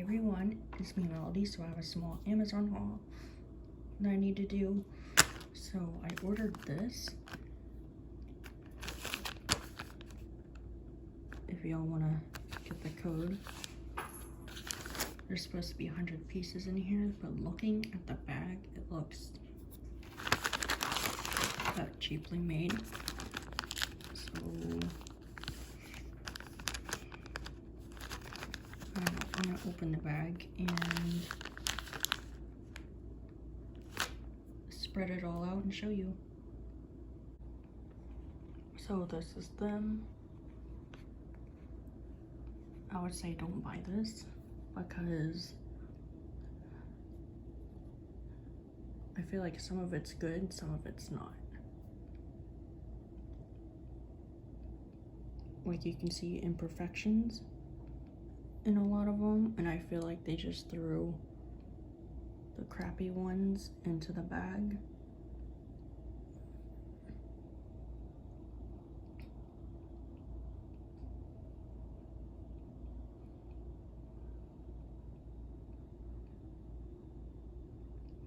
everyone, it's me Melody. So I have a small Amazon haul that I need to do. So I ordered this. If y'all want to get the code, there's supposed to be 100 pieces in here, but looking at the bag, it looks cheaply made. So I'm gonna open the bag and spread it all out and show you. So this is them. I would say don't buy this because I feel like some of it's good, some of it's not. Like you can see imperfections in a lot of them, and I feel like they just threw the crappy ones into the bag.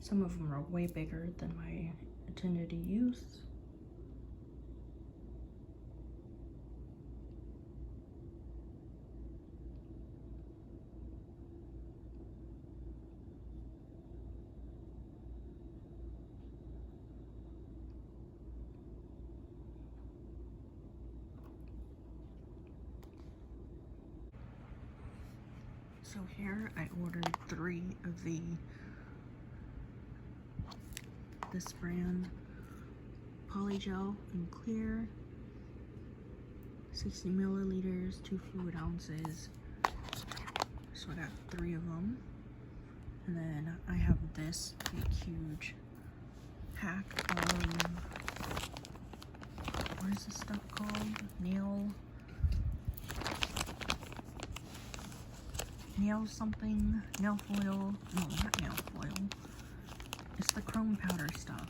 Some of them are way bigger than my intended to use. So here I ordered 3 of this brand polygel in clear, 60 milliliters, 2 fluid ounces. So I got 3 of them. And then I have this big huge pack of, what is this stuff called? Nail something, nail foil, no, not nail foil. It's the chrome powder stuff.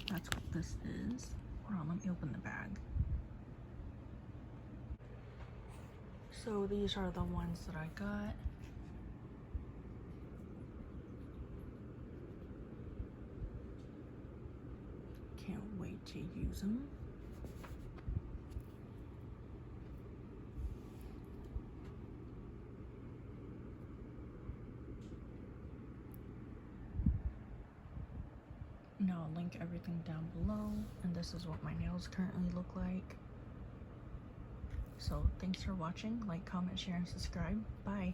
That's what this is. Hold on, let me open the bag. So these are the ones that I got. Can't wait to use them. Now I'll link everything down below, and this is what my nails currently look like. So thanks for watching. Like, comment, share, and subscribe. Bye.